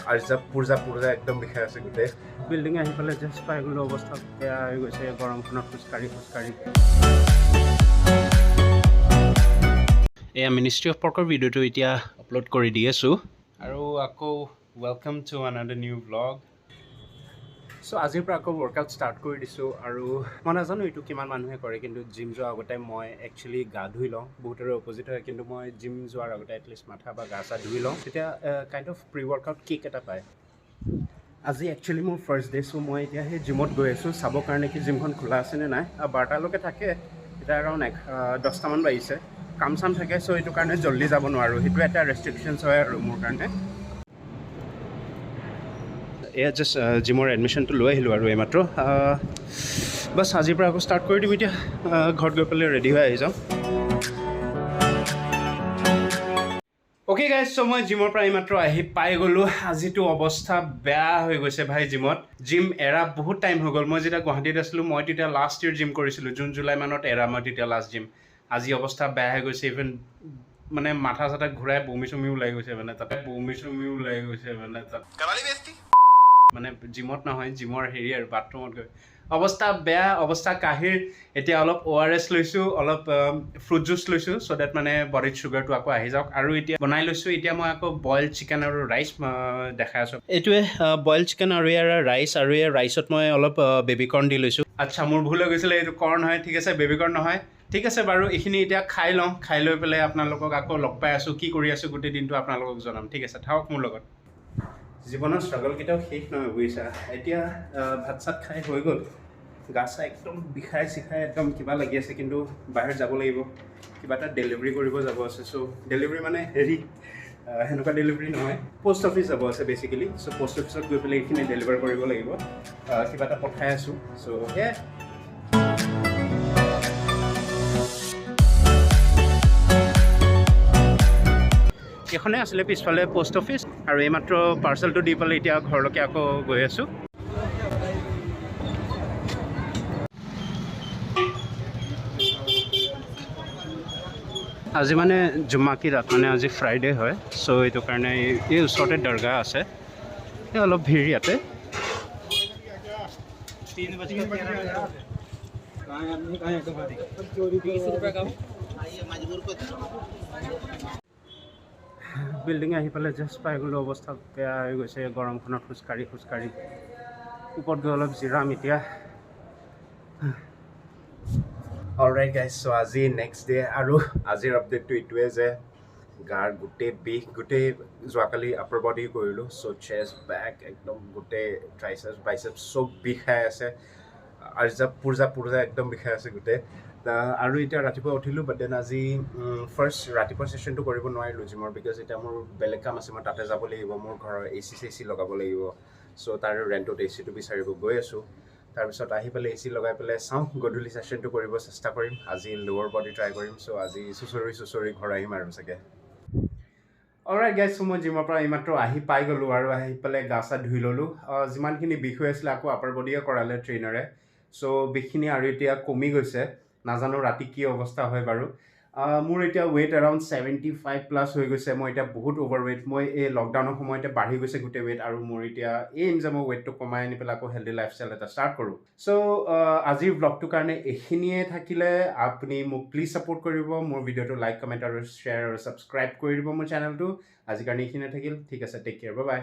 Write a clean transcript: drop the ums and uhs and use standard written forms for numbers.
আৰু যে পূজা একদম বিষাই আছে গোটেই বিল্ডিং আহি পেলাই জাষ্ট পাই গ'লো অৱস্থা বেয়া হৈ গৈছে গৰমখনত খোজকাঢ়ি এয়া মিনিষ্ট্ৰী অফ পৰ্কৰ ভিডিঅ'টো এতিয়া আপলোড কৰি দি আছোঁ আৰু আকৌ welcome to another new blog চ' আজিৰ পৰা আকৌ ৱৰ্কআউট ষ্টাৰ্ট কৰি দিছোঁ আৰু মই নাজানো এইটো কিমান মানুহে কৰে কিন্তু জিম যোৱাৰ আগতে মই একচুৱেলি গা ধুই লওঁ বহুতৰে অপ'জিট হয় কিন্তু মই জিম যোৱাৰ আগতে এটলিষ্ট মাথা বা গা চা ধুই লওঁ তেতিয়া kind of pre workout kick এটা পায় আজি একচুৱেলি মোৰ ফাৰ্ষ্ট ডে চ' মই এতিয়া সেই জিমত গৈ আছোঁ চাবৰ কাৰণে কি জিমখন খোলা আছেনে নাই 12টালৈকে থাকে এতিয়া এৰাউণ্ড 10টামান বাজিছে কাম চাম থাকে চ' এইটো কাৰণে জল্দি যাব নোৱাৰোঁ সেইটো এটা ৰেষ্ট্ৰিকশ্যনছ হয় আৰু মোৰ কাৰণে এয়া জাষ্ট জিমৰ এডমিশ্যনটো লৈ আহিলোঁ আৰু এইমাত্ৰ বাছ আজিৰ পৰা আকৌ ষ্টাৰ্ট কৰি দিম এতিয়া ঘৰত গৈ পেলাই ৰেডি হৈ আহি যাওঁ অ'কে গাইজ চ' মই জিমৰ পৰা এইমাত্ৰ আহি পাই গ'লোঁ আজিতো অৱস্থা বেয়া হৈ গৈছে ভাই জিমত জিম এৰা বহুত টাইম হৈ গ'ল মই যেতিয়া গুৱাহাটীত আছিলোঁ মই তেতিয়া লাষ্ট ইয়েৰ জিম কৰিছিলোঁ জুন জুলাই মানত এৰা মই তেতিয়া লাষ্ট জিম আজি অৱস্থা বেয়া হৈ গৈছে ইভেন মানে মাথা চাথা ঘূৰাই বমি চমি ওলাই গৈছে মানে তাতে মানে জিমত নহয় জিমৰ হেৰি আৰু বাথৰুমত গৈ অৱস্থা বেয়া অৱস্থা কাহিৰ এতিয়া অলপ ORS লৈছোঁ অলপ ফ্ৰুট জুচ লৈছোঁ চ' ডেট মানে বডিত চুগাৰটো আকৌ আহি যাওক আৰু এতিয়া বনাই লৈছোঁ এতিয়া মই আকৌ বইল চিকেন আৰু ৰাইচ দেখাই আছোঁ এইটোৱে বইল চিকেন আৰু ইয়াৰ ৰাইচ আৰু এই ৰাইচত মই অলপ বেবিকৰ্ণ দি লৈছোঁ আচ্ছা মোৰ ভুল হৈ গৈছিলে এইটো কৰ্ণ হয় ঠিক আছে বেবিকৰ্ণ নহয় ঠিক আছে বাৰু এইখিনি এতিয়া খাই লওঁ খাই লৈ পেলাই আপোনালোকক আকৌ লগ পাই আছোঁ কি কৰি আছোঁ গোটেই দিনটো আপোনালোকক জনাম ঠিক আছে থাকক মোৰ লগত জীৱনৰ ষ্ট্ৰাগল কেতিয়াও শেষ নহয় বুজিছা এতিয়া ভাত চাত খাই হৈ গ'ল গা চা একদম বিষাই চিখাই একদম কিবা লাগি আছে কিন্তু বাহিৰত যাব লাগিব কিবা এটা ডেলিভাৰী কৰিব যাব আছে চ' ডেলিভাৰী মানে হেৰি সেনেকুৱা ডেলিভাৰী নহয় পোষ্ট অফিচ যাব আছে বেচিকেলি চ' পোষ্ট অফিচত গৈ পেলাই এইখিনি ডেলিভাৰ কৰিব লাগিব কিবা এটা পঠাই আছোঁ চ' সেয়াই এইখনে আছিলে পিছফালে পোষ্ট অফিচ আৰু এইমাত্ৰ পাৰ্চেলটো দি পেলাই এতিয়া ঘৰলৈকে আকৌ গৈ আছোঁ আজি মানে জুম্মা কি ৰাত মানে আজি ফ্ৰাইডে হয় চ' এইটো কাৰণে এই ওচৰতে দৰগাহ আছে এই অলপ ভিৰ ইয়াতে বিল্ডিং আহি পেলাই জাষ্ট পাই গ'লো অৱস্থা বেয়া হৈ গৈছে গৰমখনত খোজকাঢ়ি ওপৰত গৈ অলপ জিৰাম এতিয়া অলৰাইট গাইজ চ' আজি নেক্সট ডে আৰু আজিৰ আপডেটটো এইটোৱে যে গাৰ গোটেই বিষ গোটেই যোৱাকালি আপাৰ বডি কৰিলোঁ চ' চেষ্ট বেক একদম গোটেই ট্ৰাইচেপছ বাইচেপছ চব বিষাই আছে আৰু যে পূজা একদম বিষাই আছে গোটেই আৰু এতিয়া ৰাতিপুৱা উঠিলোঁ বাট দেন আজি ফাৰ্ষ্ট ৰাতিপুৱা ছেশ্যনটো কৰিব নোৱাৰিলোঁ জিমৰ বিকজ এতিয়া মোৰ বেলেগ কাম আছে মই তাতে যাব লাগিব মোৰ ঘৰৰ AC লগাব লাগিব চ' তাৰ ৰেণ্টত ACটো বিচাৰিব গৈ আছোঁ তাৰপিছত আহি পেলাই AC লগাই পেলাই চাওঁ গধূলি ছেশ্যনটো কৰিব চেষ্টা কৰিম আজি লোৱাৰ বডি ট্ৰাই কৰিম চ' আজি চুচৰি ঘৰ আহিম আৰু চাগে অলৰাইট গাইজ চ' মই জিমৰ পৰা এইমাত্ৰ আহি পাই গ'লোঁ আৰু আহি পেলাই গা চা ধুই ল'লোঁ যিমানখিনি বিষ হৈ আছিলে আকৌ আপাৰ বডিয়ে কৰালে ট্ৰেইনাৰে চ' বিষখিনি আৰু এতিয়া কমি গৈছে নাজানো ৰাতি কি অৱস্থা হয় বাৰু মোৰ এতিয়া ৱেইট এৰাউণ্ড 75+ হৈ গৈছে মই এতিয়া বহুত অভাৰৱেইট মই এই লকডাউনৰ সময়তে বাঢ়ি গৈছে গোটেই ৱেইট আৰু মোৰ এতিয়া এইম যে মই ৱেইটটো কমাই আনি পেলাই আকৌ হেল্ডি লাইফষ্টাইল এটা ষ্টাৰ্ট কৰোঁ চ' আজিৰ ব্লগটোৰ কাৰণে এইখিনিয়ে থাকিলে আপুনি মোক প্লিজ ছাপোৰ্ট কৰিব মোৰ ভিডিঅ'টো লাইক কমেণ্ট আৰু শ্বেয়াৰ আৰু ছাবস্ক্ৰাইব কৰি দিব মোৰ চেনেলটো আজিৰ কাৰণে এইখিনিয়ে থাকিল ঠিক আছে টেক কেয়াৰ বাই